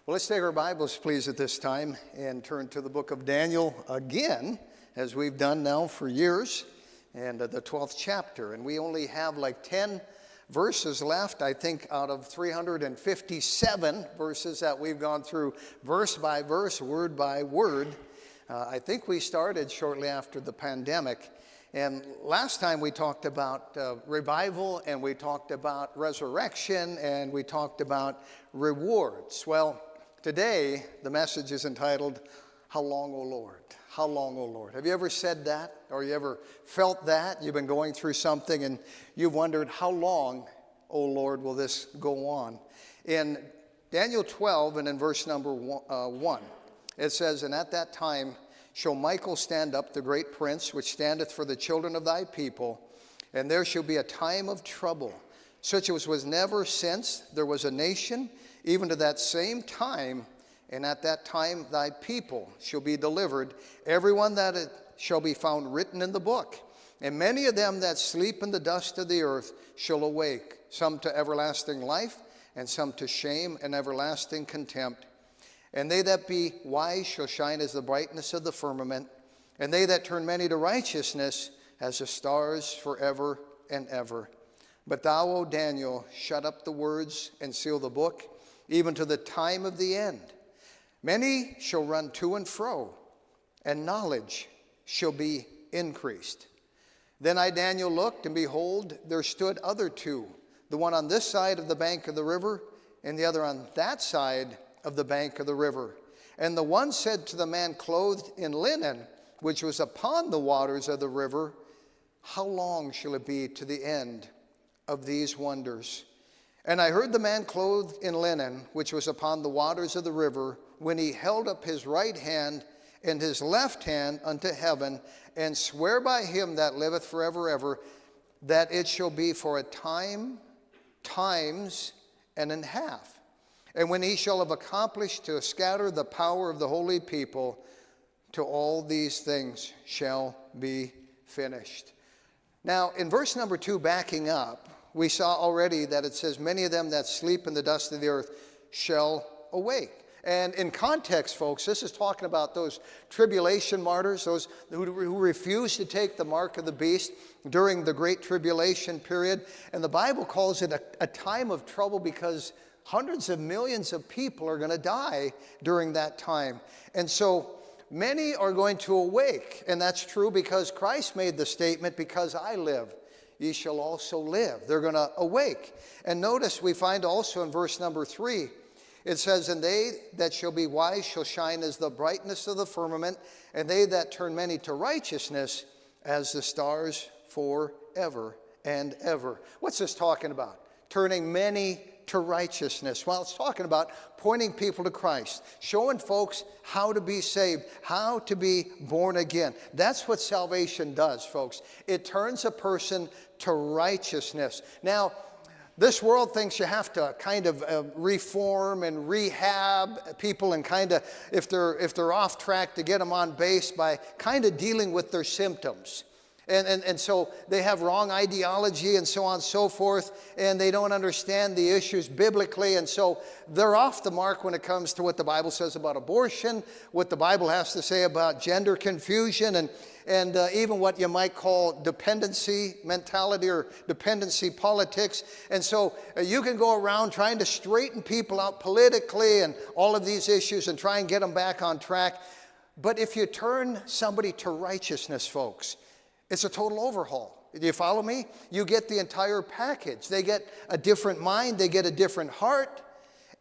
Well, let's take our Bibles, please, at this time and turn to the book of Daniel again, as we've done now for years, and the 12th chapter. And we only have like 10 verses left, I think, out of 357 verses that we've gone through verse by verse, word by word. I think we started shortly after the pandemic. And last time we talked about revival, and we talked about resurrection, and we talked about rewards. Well, today the message is entitled, How Long, O Lord? How long, O Lord? Have you ever said that? Or you ever felt that? You've been going through something and you've wondered, how long, O Lord, will this go on? In Daniel 12 and in verse number 1, it says, And at that time shall Michael stand up, the great prince, which standeth for the children of thy people, and there shall be a time of trouble, such as was never since there was a nation, even to that same time, and at that time thy people shall be delivered, everyone that shall be found written in the book. And many of them that sleep in the dust of the earth shall awake, some to everlasting life, and some to shame and everlasting contempt. And they that be wise shall shine as the brightness of the firmament, and they that turn many to righteousness as the stars forever and ever. But thou, O Daniel, shut up the words and seal the book, even to the time of the end. Many shall run to and fro, and knowledge shall be increased. Then I, Daniel, looked, and behold, there stood other two, the one on this side of the bank of the river, and the other on that side of the bank of the river. And the one said to the man clothed in linen, which was upon the waters of the river, How long shall it be to the end of these wonders? And I heard the man clothed in linen, which was upon the waters of the river, when he held up his right hand and his left hand unto heaven, and swear by him that liveth forever ever, that it shall be for a time, times, and an half. And when he shall have accomplished to scatter the power of the holy people, to all these things shall be finished. Now, in verse number 2, backing up, we saw already that it says, Many of them that sleep in the dust of the earth shall awake. And in context, folks, this is talking about those tribulation martyrs, those who refused to take the mark of the beast during the Great Tribulation period. And the Bible calls it a time of trouble because hundreds of millions of people are going to die during that time. And so many are going to awake. And that's true because Christ made the statement, Because I live, ye shall also live. They're going to awake. And notice we find also in verse number 3, it says, And they that shall be wise shall shine as the brightness of the firmament, and they that turn many to righteousness as the stars forever and ever. What's this talking about? Turning many to righteousness. Well, it's talking about pointing people to Christ, showing folks how to be saved, how to be born again. That's what salvation does, folks. It turns a person to righteousness. Now, this world thinks you have to kind of reform and rehab people and kind of, if they're off track, to get them on base by kind of dealing with their symptoms. And so they have wrong ideology and so on and so forth, and they don't understand the issues biblically, and so they're off the mark when it comes to what the Bible says about abortion, what the Bible has to say about gender confusion, and even what you might call dependency mentality or dependency politics. And so you can go around trying to straighten people out politically and all of these issues and try and get them back on track. But if you turn somebody to righteousness, folks, it's a total overhaul. Do you follow me? You get the entire package. They get a different mind, they get a different heart,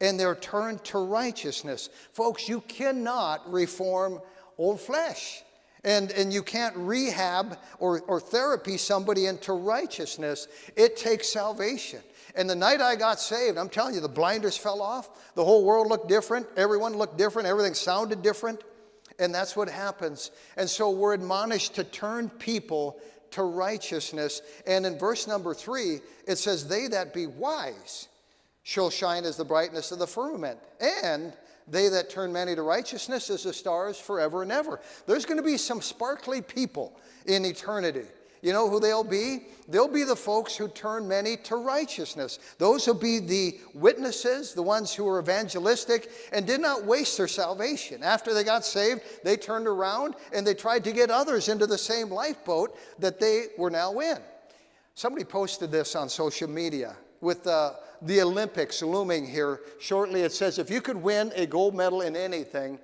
and they're turned to righteousness. Folks, you cannot reform old flesh. And you can't rehab or therapy somebody into righteousness. It takes salvation. And the night I got saved, I'm telling you, the blinders fell off. The whole world looked different. Everyone looked different. Everything sounded different. And that's what happens. And so we're admonished to turn people to righteousness. And in verse number 3, it says, They that be wise shall shine as the brightness of the firmament, and they that turn many to righteousness as the stars forever and ever. There's going to be some sparkly people in eternity. You know who they'll be? They'll be the folks who turn many to righteousness. Those will be the witnesses, the ones who were evangelistic and did not waste their salvation. After they got saved, they turned around and they tried to get others into the same lifeboat that they were now in. Somebody posted this on social media with the Olympics looming here shortly. It says, if you could win a gold medal in anything,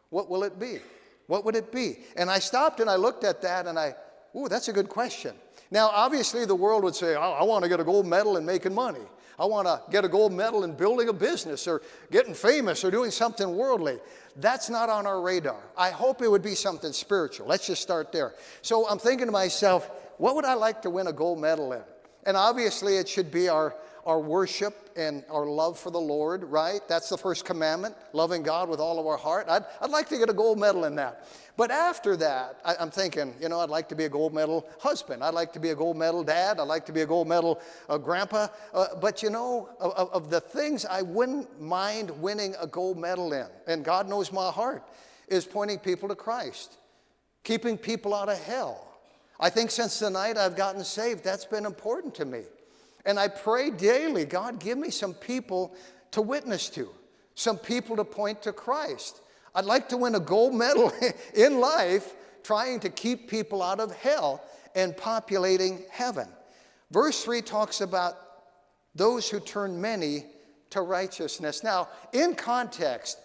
what will it be? What would it be? And I stopped and I looked at that and ooh, that's a good question. Now, obviously, the world would say, I want to get a gold medal in making money. I want to get a gold medal in building a business or getting famous or doing something worldly. That's not on our radar. I hope it would be something spiritual. Let's just start there. So I'm thinking to myself, what would I like to win a gold medal in? And obviously, it should be our worship and our love for the Lord, right? That's the first commandment, loving God with all of our heart. I'd like to get a gold medal in that. But after that, I'm thinking, I'd like to be a gold medal husband. I'd like to be a gold medal dad. I'd like to be a gold medal grandpa. But of the things I wouldn't mind winning a gold medal in, and God knows my heart, is pointing people to Christ, keeping people out of hell. I think since the night I've gotten saved, that's been important to me. And I pray daily, God, give me some people to witness to, some people to point to Christ. I'd like to win a gold medal in life trying to keep people out of hell and populating heaven. Verse 3 talks about those who turn many to righteousness. Now, in context,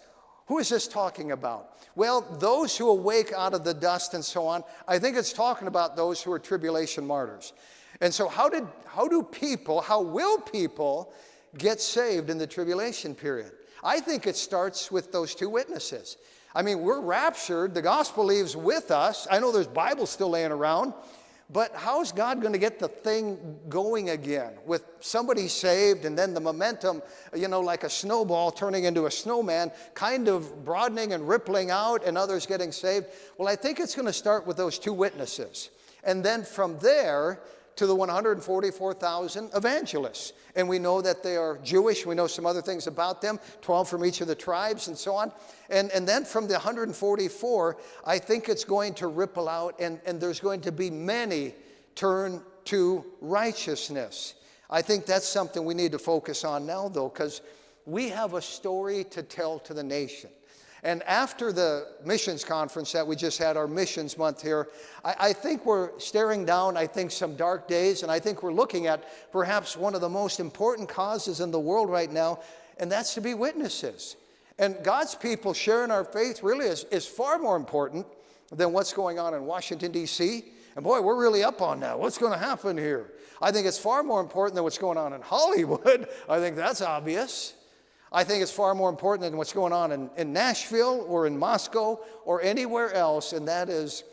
who is this talking about? Well, those who awake out of the dust and so on. I think it's talking about those who are tribulation martyrs. And so how will people get saved in the tribulation period? I think it starts with those two witnesses. I mean, we're raptured. The gospel leaves with us. I know there's Bibles still laying around. But how's God going to get the thing going again with somebody saved and then the momentum, like a snowball turning into a snowman, kind of broadening and rippling out and others getting saved? Well, I think it's going to start with those two witnesses. And then from there to the 144,000 evangelists. And we know that they are Jewish. We know some other things about them, 12 from each of the tribes and so on. And then from the 144, I think it's going to ripple out and there's going to be many turn to righteousness. I think that's something we need to focus on now, though, because we have a story to tell to the nation. And after the missions conference that we just had, our missions month here, I think we're staring down, some dark days, and I think we're looking at perhaps one of the most important causes in the world right now, and that's to be witnesses. And God's people sharing our faith really is far more important than what's going on in Washington, D.C. And boy, we're really up on that. What's going to happen here? I think it's far more important than what's going on in Hollywood. I think that's obvious. I think it's far more important than what's going on in Nashville or in Moscow or anywhere else, and that is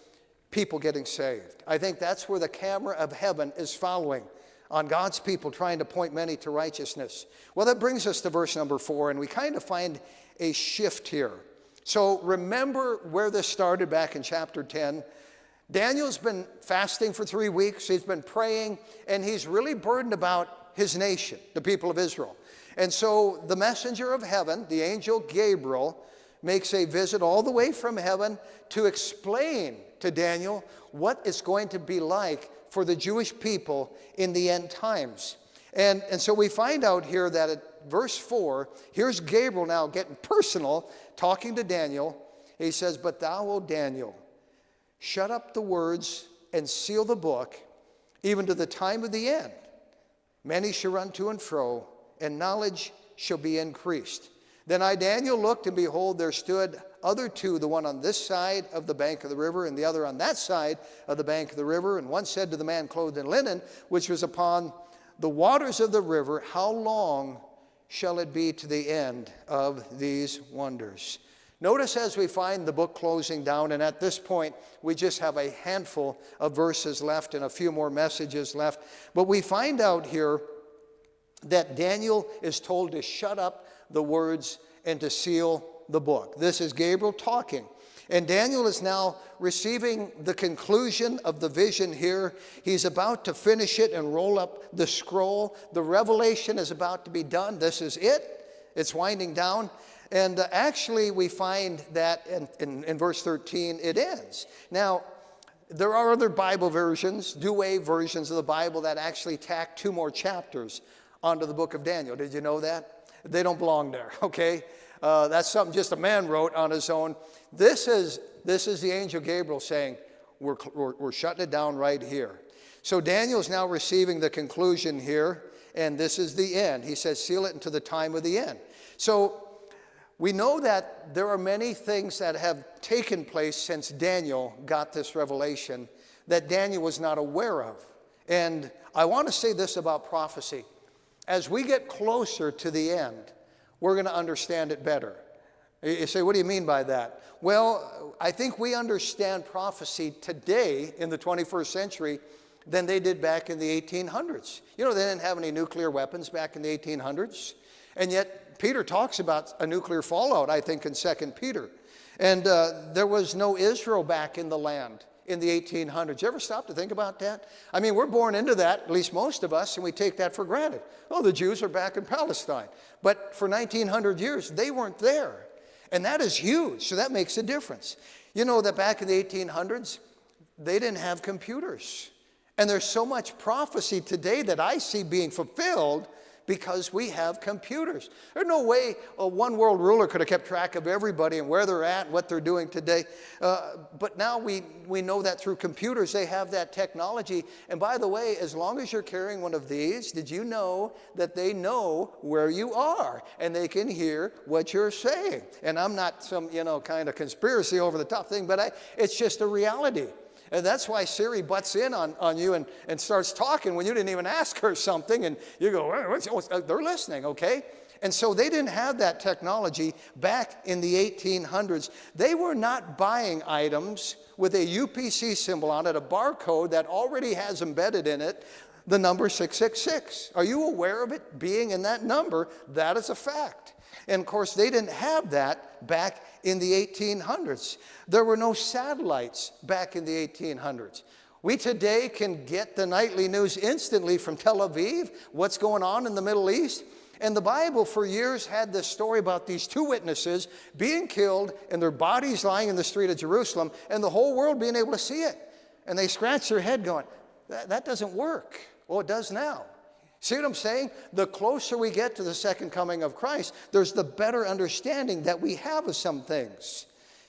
people getting saved. I think that's where the camera of heaven is following on God's people, trying to point many to righteousness. Well, that brings us to verse number 4, and we kind of find a shift here. So remember where this started back in chapter 10. Daniel's been fasting for 3 weeks. He's been praying, and he's really burdened about his nation, the people of Israel. And so the messenger of heaven, the angel Gabriel, makes a visit all the way from heaven to explain to Daniel what it's going to be like for the Jewish people in the end times. And so we find out here that at verse 4, here's Gabriel now getting personal, talking to Daniel. He says, "But thou, O Daniel, shut up the words and seal the book, even to the time of the end. Many shall run to and fro, and knowledge shall be increased. Then I, Daniel, looked, and behold, there stood other two, the one on this side of the bank of the river, and the other on that side of the bank of the river. And one said to the man clothed in linen, which was upon the waters of the river, How long shall it be to the end of these wonders?" Notice as we find the book closing down, and at this point, we just have a handful of verses left and a few more messages left. But we find out here that Daniel is told to shut up the words and to seal the book. This is Gabriel talking. And Daniel is now receiving the conclusion of the vision here. He's about to finish it and roll up the scroll. The revelation is about to be done. This is it. It's winding down. And actually we find that in verse 13 it ends. Now, there are other Bible versions, Douay versions of the Bible, that actually tack 2 more chapters onto the book of Daniel. Did you know that? They don't belong there, okay? That's something just a man wrote on his own. This is the angel Gabriel saying, we're shutting it down right here. So Daniel's now receiving the conclusion here, and this is the end. He says, seal it until the time of the end. So we know that there are many things that have taken place since Daniel got this revelation that Daniel was not aware of. And I want to say this about prophecy. As we get closer to the end, we're going to understand it better. You say, what do you mean by that? Well, I think we understand prophecy today in the 21st century than they did back in the 1800s. You know, they didn't have any nuclear weapons back in the 1800s. And yet, Peter talks about a nuclear fallout, I think, in 2 Peter. And there was no Israel back in the land in the 1800s. You ever stop to think about that? I mean, we're born into that, at least most of us, and we take that for granted. Oh, the Jews are back in Palestine. But for 1900 years, they weren't there. And that is huge, so that makes a difference. You know that back in the 1800s, they didn't have computers. And there's so much prophecy today that I see being fulfilled because we have computers. There's no way a one world ruler could have kept track of everybody and where they're at and what they're doing today. But now we know that through computers they have that technology. And by the way, as long as you're carrying one of these, did you know that they know where you are and they can hear what you're saying? And I'm not some, kind of conspiracy over the top thing, but it's just a reality. And that's why Siri butts in on you and starts talking when you didn't even ask her something. And you go, they're listening, okay? And so they didn't have that technology back in the 1800s. They were not buying items with a UPC symbol on it, a barcode that already has embedded in it the number 666. Are you aware of it being in that number? That is a fact. And of course, they didn't have that back in the 1800s. There were no satellites back in the 1800s. We today can get the nightly news instantly from Tel Aviv, what's going on in the Middle East. And the Bible for years had this story about these 2 witnesses being killed and their bodies lying in the street of Jerusalem and the whole world being able to see it. And they scratch their head going, that doesn't work. Well, it does now. See what I'm saying? The closer we get to the second coming of Christ, there's the better understanding that we have of some things.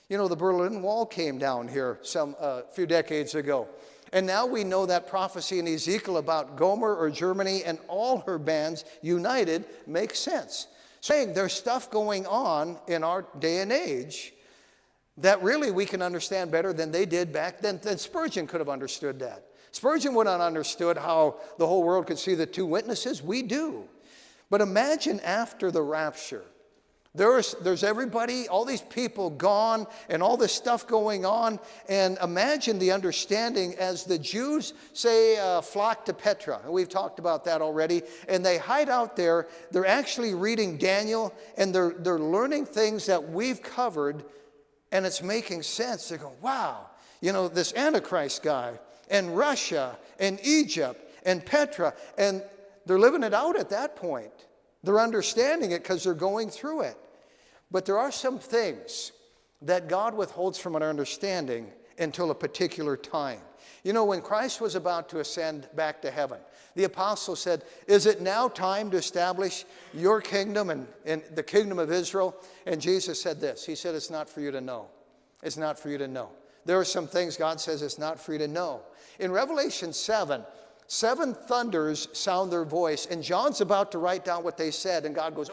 You know, the Berlin Wall came down here a few decades ago. And now we know that prophecy in Ezekiel about Gomer or Germany and all her bands united makes sense. Saying there's stuff going on in our day and age that really we can understand better than they did back then. Then Spurgeon could have understood that. Spurgeon would not have understood how the whole world could see the 2 witnesses. We do. But imagine after the rapture. There's everybody, all these people gone and all this stuff going on. And imagine the understanding as the Jews, say, flock to Petra. And we've talked about that already. And they hide out there. They're actually reading Daniel. And they're learning things that we've covered. And it's making sense. They go, wow, this Antichrist guy. And Russia, and Egypt, and Petra, and they're living it out at that point. They're understanding it because they're going through it. But there are some things that God withholds from our understanding until a particular time. You know, when Christ was about to ascend back to heaven, the apostles said, is it now time to establish your kingdom and the kingdom of Israel? And Jesus said this. He said, it's not for you to know. It's not for you to know. There are some things God says it's not for you to know. In Revelation 7 thunders sound their voice, and John's about to write down what they said, and God goes,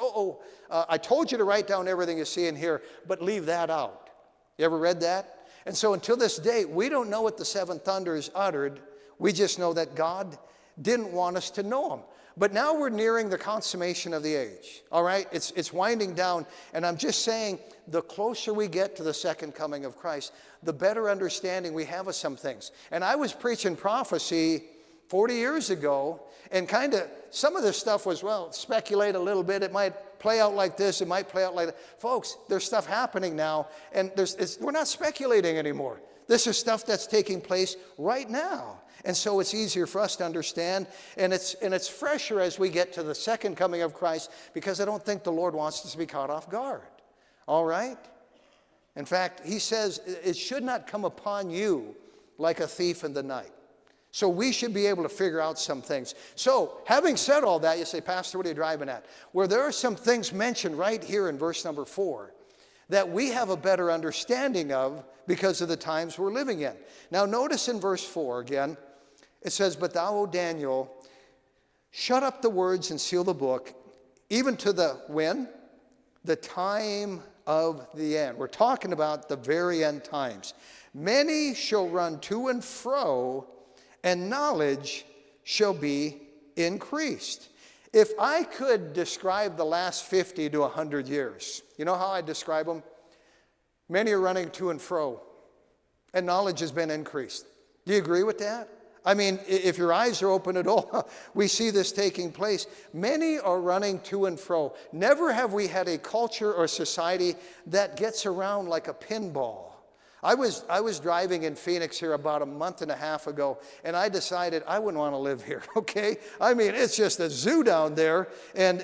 I told you to write down everything you see in here, but leave that out. You ever read that? And so until this day, we don't know what the 7 thunders uttered. We just know that God didn't want us to know them. But now we're nearing the consummation of the age, all right? It's winding down, and I'm just saying the closer we get to the second coming of Christ, the better understanding we have of some things. And I was preaching prophecy 40 years ago, and kind of some of this stuff was, speculate a little bit. It might play out like this. It might play out like that. Folks, there's stuff happening now, and we're not speculating anymore. This is stuff that's taking place right now. And so it's easier for us to understand, and it's fresher as we get to the second coming of Christ, because I don't think the Lord wants us to be caught off guard. All right? In fact, he says, it should not come upon you like a thief in the night. So we should be able to figure out some things. So having said all that, you say, Pastor, what are you driving at? Well, there are some things mentioned right here in verse number 4 that we have a better understanding of because of the times we're living in. Now notice in verse 4 again, it says, but thou, O Daniel, shut up the words and seal the book, even to the when? The time of the end. We're talking about the very end times. Many shall run to and fro, and knowledge shall be increased. If I could describe the last 50 to 100 years, you know how I describe them? Many are running to and fro, and knowledge has been increased. Do you agree with that? I mean, if your eyes are open at all, we see this taking place. Many are running to and fro. Never have we had a culture or society that gets around like a pinball. I was driving in Phoenix here about a month and a half ago, and I decided I wouldn't want to live here, okay? I mean, it's just a zoo down there, and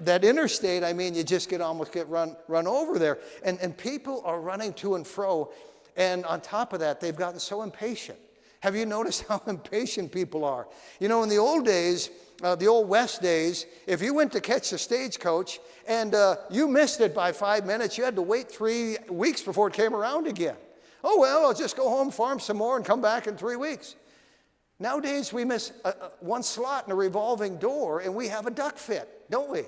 that interstate, I mean, you just almost get run over there. And people are running to and fro, and on top of that, they've gotten so impatient. Have you noticed how impatient people are? You know, in the old days, the old West days, if you went to catch the stagecoach and you missed it by 5 minutes, you had to wait 3 weeks before it came around again. Oh, well, I'll just go home, farm some more, and come back in 3 weeks. Nowadays, we miss one slot in a revolving door, and we have a duck fit, don't we?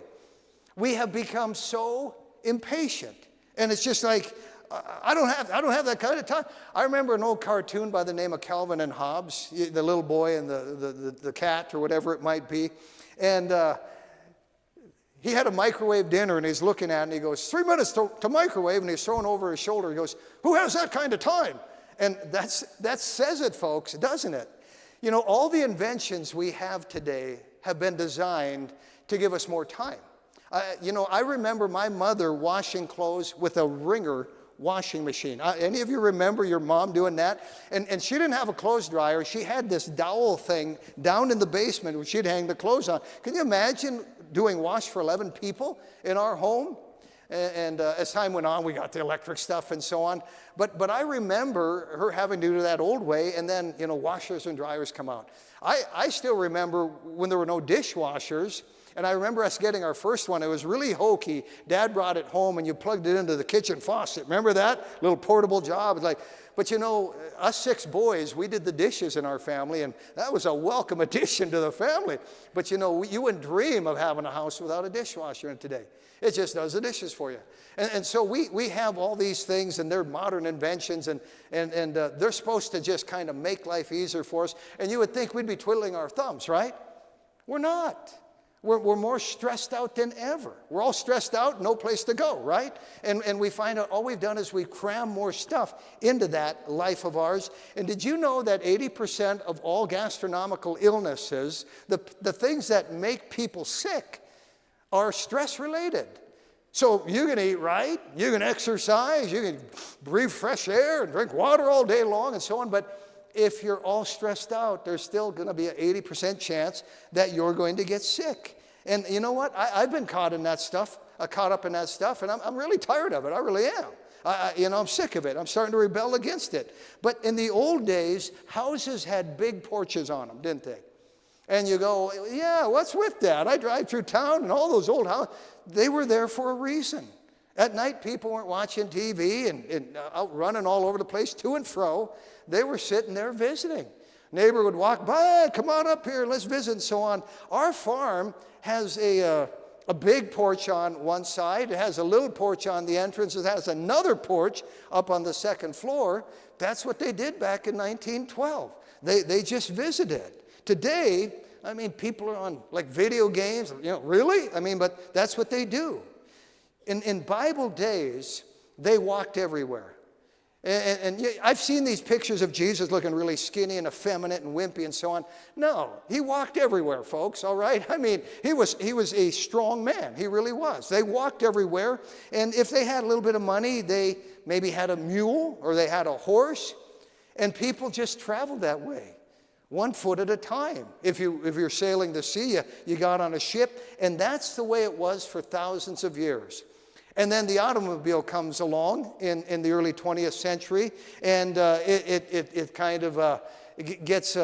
We have become so impatient. And it's just like, I don't have that kind of time. I remember an old cartoon by the name of Calvin and Hobbes, the little boy and the cat or whatever it might be. And he had a microwave dinner, and he's looking at it, and he goes, 3 minutes to microwave, and he's thrown over his shoulder. He goes, who has that kind of time? And that says it, folks, doesn't it? You know, all the inventions we have today have been designed to give us more time. You know, I remember my mother washing clothes with a wringer washing machine. Any of you remember your mom doing that? And she didn't have a clothes dryer. She had this dowel thing down in the basement where she'd hang the clothes on. Can you imagine doing wash for 11 people in our home? And as time went on, we got the electric stuff and so on. But I remember her having to do it that old way, and then, you know, washers and dryers come out. I still remember when there were no dishwashers, and I remember us getting our first one. It was really hokey. Dad brought it home, and you plugged it into the kitchen faucet. Remember that? Little portable job. It's like, but you know, us 6 boys, we did the dishes in our family, and that was a welcome addition to the family. But you know, you wouldn't dream of having a house without a dishwasher in today. It just does the dishes for you. And so we have all these things, and they're modern inventions, and they're supposed to just kind of make life easier for us. And you would think we'd be twiddling our thumbs, right? We're not. We're more stressed out than ever. We're all stressed out, no place to go, right? And we find out all we've done is we cram more stuff into that life of ours. And did you know that 80% of all gastronomical illnesses, the things that make people sick, are stress-related? So you can eat right, you can exercise, you can breathe fresh air and drink water all day long and so on, but if you're all stressed out, there's still going to be an 80% chance that you're going to get sick. And you know what? I've been caught up in that stuff, and I'm really tired of it. I really am. You know, I'm sick of it. I'm starting to rebel against it. But in the old days, houses had big porches on them, didn't they? And you go, yeah, what's with that? I drive through town, and all those old houses, they were there for a reason. At night, people weren't watching TV and out running all over the place to and fro. They were sitting there visiting. Neighbor would walk by, come on up here, let's visit, and so on. Our farm has a big porch on one side. It has a little porch on the entrance. It has another porch up on the second floor. That's what they did back in 1912. They just visited. Today, I mean, people are on like video games. You know, really? I mean, but that's what they do. In Bible days, they walked everywhere. And I've seen these pictures of Jesus looking really skinny and effeminate and wimpy and so on. No, he walked everywhere, folks, all right? I mean, he was a strong man. He really was. They walked everywhere. And if they had a little bit of money, they maybe had a mule or they had a horse. And people just traveled that way, 1 foot at a time. If you're sailing the sea, you got on a ship. And that's the way it was for thousands of years. And then the automobile comes along in the early 20th century, and it kind of gets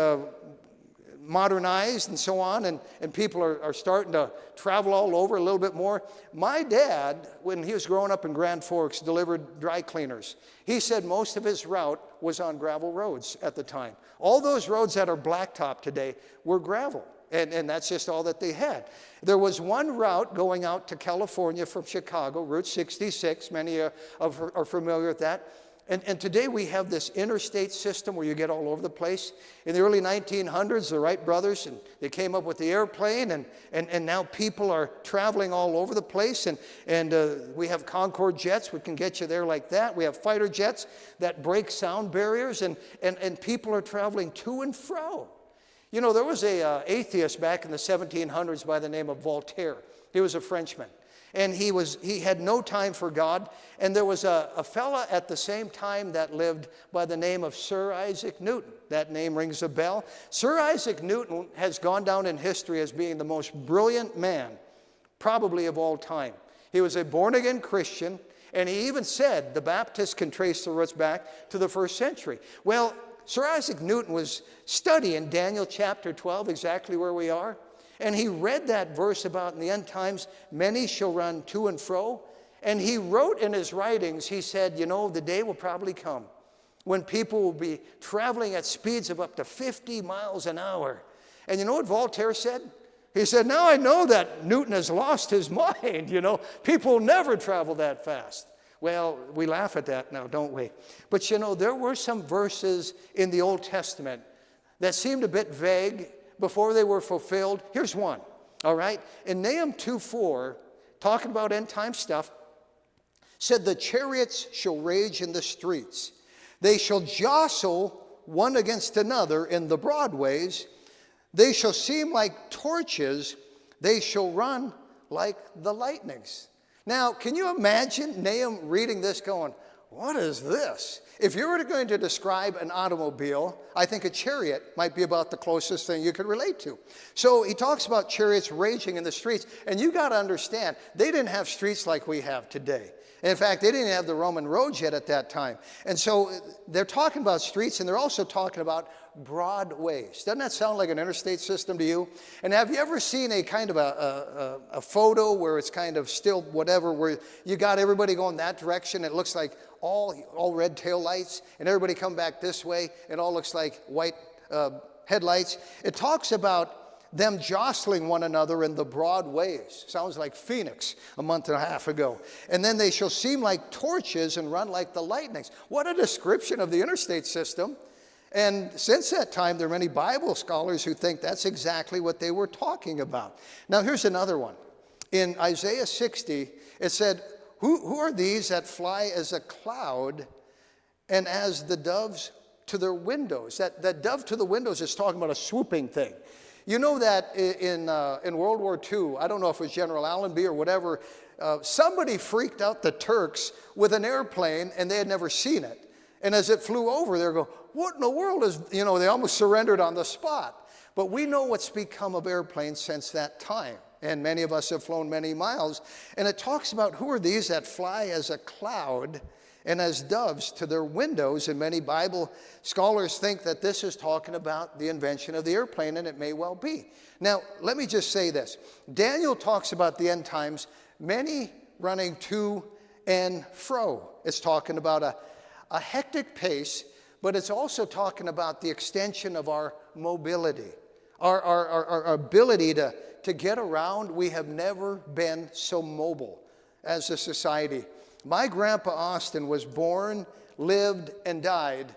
modernized and so on, and people are starting to travel all over a little bit more. My dad, when he was growing up in Grand Forks, delivered dry cleaners. He said most of his route was on gravel roads at the time. All those roads that are blacktop today were gravel, and that's just all that they had. There was one route going out to California from Chicago, Route 66. Many are familiar with that. And today we have this interstate system where you get all over the place. In the early 1900s, the Wright brothers, and they came up with the airplane, and now people are traveling all over the place. And we have Concorde jets, we can get you there like that. We have fighter jets that break sound barriers, and people are traveling to and fro. You know, there was an atheist back in the 1700s by the name of Voltaire. He was a Frenchman. And he had no time for God. And there was a fella at the same time that lived by the name of Sir Isaac Newton. That name rings a bell. Sir Isaac Newton has gone down in history as being the most brilliant man, probably of all time. He was a born-again Christian, and he even said the Baptists can trace the roots back to the 1st century. Well, Sir Isaac Newton was studying Daniel chapter 12, exactly where we are. And he read that verse about in the end times, many shall run to and fro. And he wrote in his writings, he said, you know, the day will probably come when people will be traveling at speeds of up to 50 miles an hour. And you know what Voltaire said? He said, now I know that Newton has lost his mind, you know. People will never travel that fast. Well, we laugh at that now, don't we? But you know, there were some verses in the Old Testament that seemed a bit vague before they were fulfilled. Here's one, all right? In Nahum 2:4, talking about end time stuff, said the chariots shall rage in the streets. They shall jostle one against another in the broad ways. They shall seem like torches. They shall run like the lightnings. Now, can you imagine Nahum reading this going, what is this? If you were going to describe an automobile, I think a chariot might be about the closest thing you could relate to. So he talks about chariots raging in the streets, and you got to understand, they didn't have streets like we have today. In fact, they didn't have the Roman roads yet at that time. And so they're talking about streets, and they're also talking about broad ways. Doesn't that sound like an interstate system to you? And have you ever seen a kind of a photo where it's kind of still whatever, where you got everybody going that direction? It looks like all red tail lights, and everybody come back this way. It all looks like white headlights. It talks about them jostling one another in the broad ways. Sounds like Phoenix a month and a half ago. And then they shall seem like torches and run like the lightnings. What a description of the interstate system. And since that time, there are many Bible scholars who think that's exactly what they were talking about. Now, here's another one. In Isaiah 60, it said, Who are these that fly as a cloud and as the doves to their windows? That dove to the windows is talking about a swooping thing. You know that in World War II, I don't know if it was General Allenby or whatever, somebody freaked out the Turks with an airplane and they had never seen it. And as it flew over, they're going, what in the world is, you know, they almost surrendered on the spot. But we know what's become of airplanes since that time. And many of us have flown many miles. And it talks about who are these that fly as a cloud and as doves to their windows. And many Bible scholars think that this is talking about the invention of the airplane, and it may well be. Now, let me just say this. Daniel talks about the end times, many running to and fro. It's talking about a hectic pace, but it's also talking about the extension of our mobility, our ability to get around. We have never been so mobile as a society. My grandpa Austin was born, lived, and died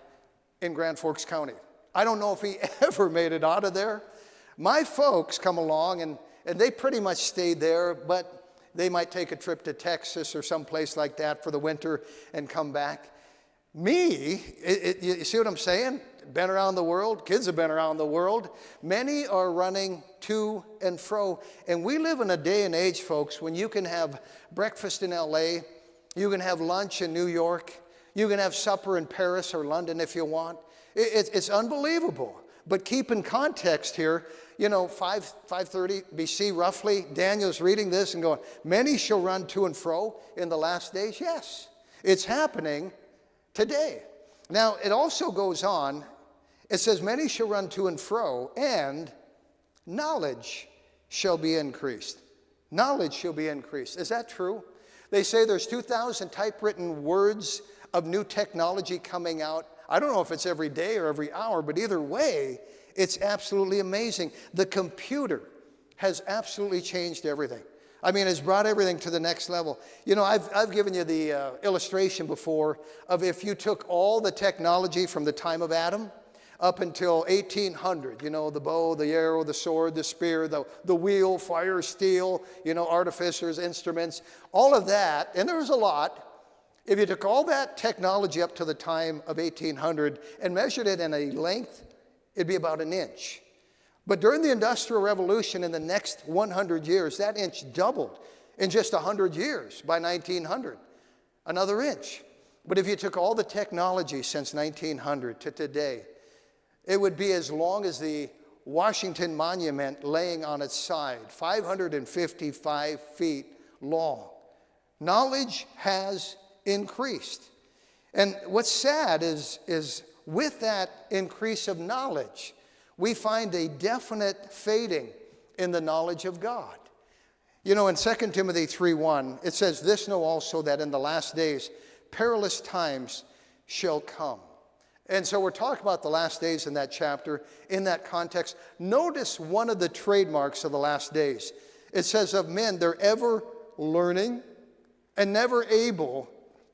in Grand Forks County. I don't know if he ever made it out of there. My folks come along, and they pretty much stayed there, but they might take a trip to Texas or someplace like that for the winter and come back. Me, you see what I'm saying? Been around the world. Kids have been around the world. Many are running to and fro. And we live in a day and age, folks, when you can have breakfast in L.A., you can have lunch in New York, you can have supper in Paris or London if you want. It's unbelievable. But keep in context here, 530 BC roughly, Daniel's reading this and going, many shall run to and fro in the last days. Yes, it's happening today. Now, it also goes on, it says, many shall run to and fro, and knowledge shall be increased. Knowledge shall be increased. Is that true? They say there's 2,000 typewritten words of new technology coming out. I don't know if it's every day or every hour, but either way, it's absolutely amazing. The computer has absolutely changed everything. I mean, it's brought everything to the next level. I've given you the illustration before of if you took all the technology from the time of Adam up until 1800, the bow, the arrow, the sword, the spear, the wheel, fire, steel, artificers, instruments, all of that, and there was a lot. If you took all that technology up to the time of 1800 and measured it in a length, it'd be about an inch. But during the Industrial Revolution in the next 100 years, that inch doubled in just 100 years by 1900, another inch. But if you took all the technology since 1900 to today, it would be as long as the Washington Monument laying on its side, 555 feet long. Knowledge has increased. And what's sad is with that increase of knowledge, we find a definite fading in the knowledge of God. In 2 Timothy 3:1, it says, this know also that in the last days perilous times shall come. And so we're talking about the last days in that chapter, in that context. Notice one of the trademarks of the last days. It says of men, they're ever learning and never able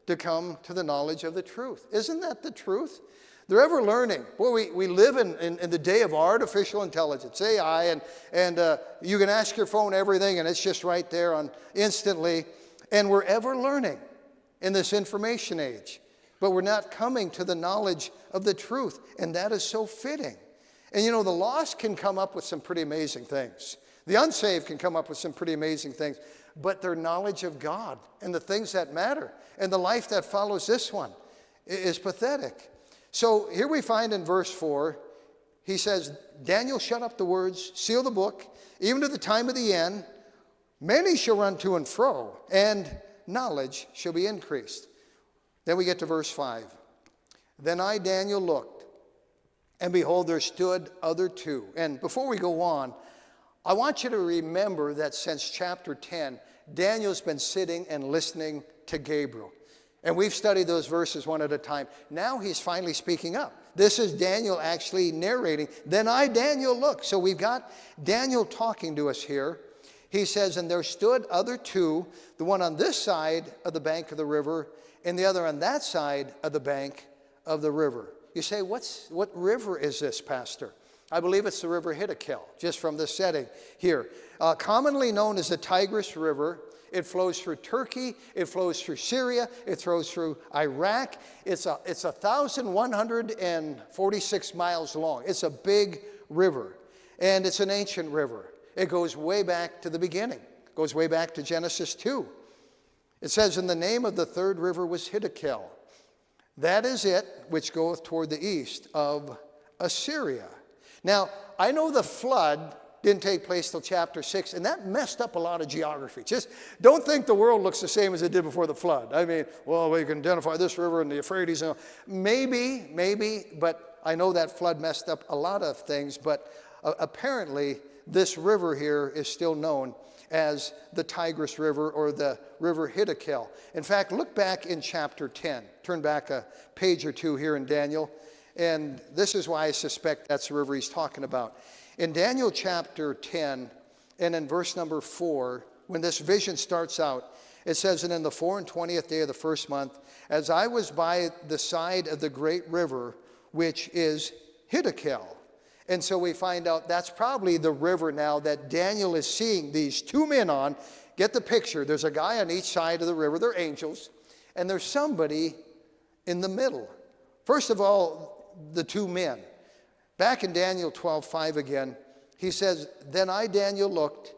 to come to the knowledge of the truth. Isn't that the truth? They're ever learning. Boy, we live in the day of artificial intelligence, AI, and you can ask your phone everything, and it's just right there on instantly. And we're ever learning in this information age. But we're not coming to the knowledge of the truth, and that is so fitting. And the lost can come up with some pretty amazing things. The unsaved can come up with some pretty amazing things. But their knowledge of God and the things that matter and the life that follows this one is pathetic. So here we find in verse 4, he says, Daniel, shut up the words, seal the book, even to the time of the end. Many shall run to and fro, and knowledge shall be increased. Then we get to verse 5. Then I, Daniel, looked, and behold, there stood other two. And before we go on, I want you to remember that since chapter 10, Daniel's been sitting and listening to Gabriel. And we've studied those verses one at a time. Now he's finally speaking up. This is Daniel actually narrating. Then I, Daniel, looked. So we've got Daniel talking to us here. He says, and there stood other two, the one on this side of the bank of the river, and the other on that side of the bank of the river. You say, what river is this, Pastor? I believe it's the river Hiddekel, just from this setting here. Commonly known as the Tigris River. It flows through Turkey. It flows through Syria. It flows through Iraq. It's 1,146 miles long. It's a big river, and it's an ancient river. It goes way back to the beginning. It goes way back to Genesis 2. It says, and the name of the third river was Hiddekel. That is it which goeth toward the east of Assyria. Now, I know the flood didn't take place till chapter 6, and that messed up a lot of geography. Just don't think the world looks the same as it did before the flood. I mean, well, we can identify this river and the Euphrates. Maybe, but I know that flood messed up a lot of things, but apparently this river here is still known as the Tigris River or the river Hiddekel. In fact, look back in chapter 10. Turn back a page or two here in Daniel. And this is why I suspect that's the river he's talking about. In Daniel chapter 10, and in verse number 4, when this vision starts out, it says, and in the 24th day of the first month, as I was by the side of the great river, which is Hiddekel. And so we find out that's probably the river now that Daniel is seeing these two men on. Get the picture. There's a guy on each side of the river. They're angels. And there's somebody in the middle. First of all, the two men. Back in Daniel 12:5 again, he says, then I, Daniel, looked,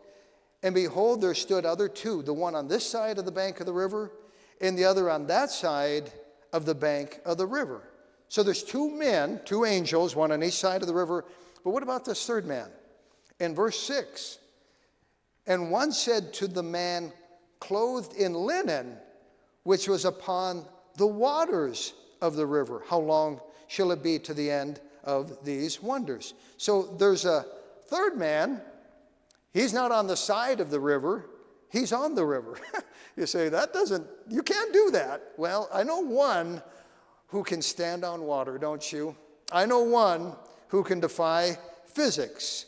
and behold, there stood other two, the one on this side of the bank of the river, and the other on that side of the bank of the river. So there's two men, two angels, one on each side of the river. But what about this third man? In verse 6, and one said to the man clothed in linen, which was upon the waters of the river, how long shall it be to the end of these wonders? So there's a third man. He's not on the side of the river. He's on the river. You say, you can't do that. Well, I know one who can stand on water, don't you? I know one who can defy physics.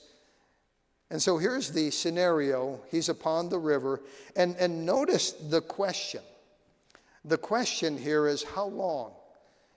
And so here's the scenario. He's upon the river. And notice the question. The question here is, how long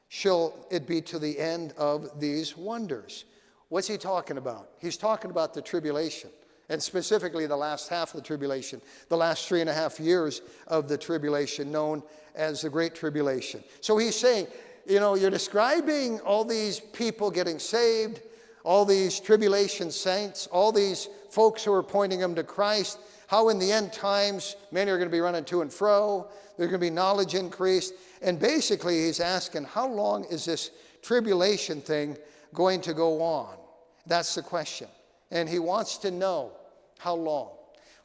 shall it be to the end of these wonders? What's he talking about? He's talking about the tribulation, and specifically the last half of the tribulation, the last 3.5 years of the tribulation, known as the Great Tribulation. So he's saying, you're describing all these people getting saved, all these tribulation saints, all these folks who are pointing them to Christ, how in the end times many are going to be running to and fro, there's going to be knowledge increased. And basically he's asking, how long is this tribulation thing going to go on? That's the question. And he wants to know how long.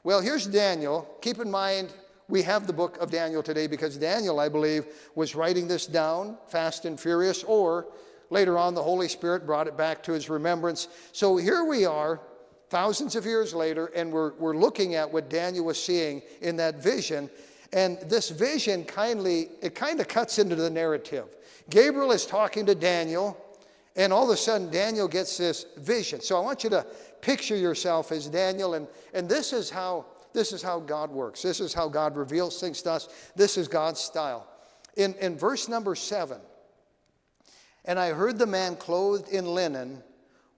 Well, here's Daniel. Keep in mind, we have the book of Daniel today because Daniel, I believe, was writing this down fast and furious, or later on the Holy Spirit brought it back to his remembrance. So here we are, thousands of years later, and we're looking at what Daniel was seeing in that vision. And this vision kind of cuts into the narrative. Gabriel is talking to Daniel, and all of a sudden Daniel gets this vision. So I want you to picture yourself as Daniel, and this is how God works. This is how God reveals things to us. This is God's style. In verse number 7, and I heard the man clothed in linen,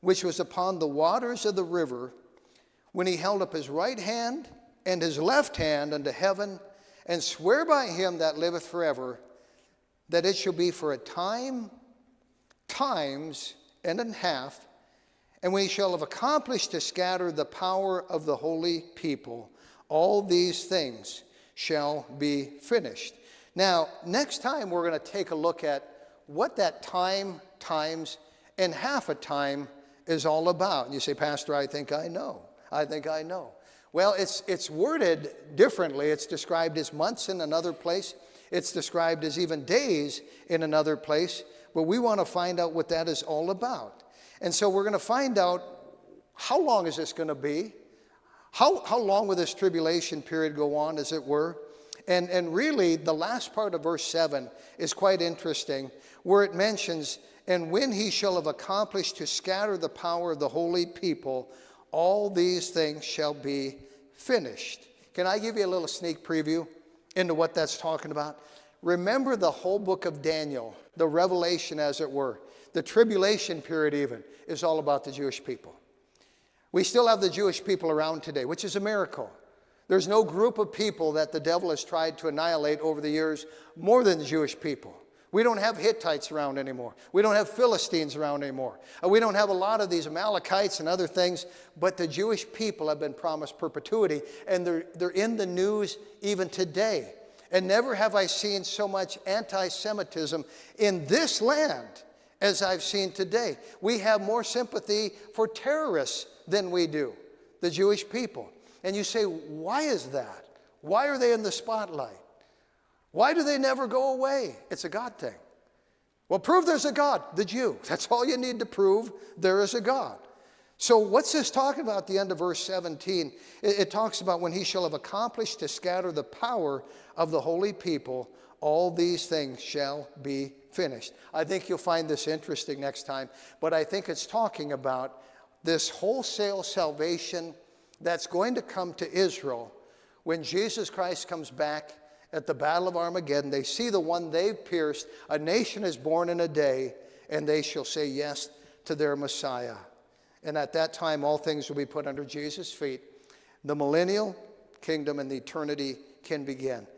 which was upon the waters of the river, when he held up his right hand and his left hand unto heaven, and swear by him that liveth forever, that it shall be for a time, times, and an half, and when he shall have accomplished to scatter the power of the holy people, all these things shall be finished. Now, next time we're going to take a look at what that time, times, and half a time is all about. And you say, Pastor, I think I know. Well, it's worded differently. It's described as months in another place. It's described as even days in another place. But we want to find out what that is all about. And so we're going to find out, how long is this going to be? How long will this tribulation period go on, as it were? And really, the last part of verse 7 is quite interesting, where it mentions, and when he shall have accomplished to scatter the power of the holy people, all these things shall be finished. Can I give you a little sneak preview into what that's talking about? Remember the whole book of Daniel, the revelation, as it were, the tribulation period even, is all about the Jewish people. We still have the Jewish people around today, which is a miracle. There's no group of people that the devil has tried to annihilate over the years more than the Jewish people. We don't have Hittites around anymore. We don't have Philistines around anymore. We don't have a lot of these Amalekites and other things, but the Jewish people have been promised perpetuity, and they're in the news even today. And never have I seen so much anti-Semitism in this land as I've seen today. We have more sympathy for terrorists than we do, the Jewish people. And you say, why is that? Why are they in the spotlight? Why do they never go away? It's a God thing. Well, prove there's a God, the Jew. That's all you need to prove, there is a God. So what's this talking about at the end of verse 17? It talks about when he shall have accomplished to scatter the power of the holy people, all these things shall be finished. I think you'll find this interesting next time, but I think it's talking about this wholesale salvation that's going to come to Israel when Jesus Christ comes back at the Battle of Armageddon. They see the one they've pierced. A nation is born in a day, and they shall say yes to their Messiah. And at that time, all things will be put under Jesus' feet. The millennial kingdom and the eternity can begin.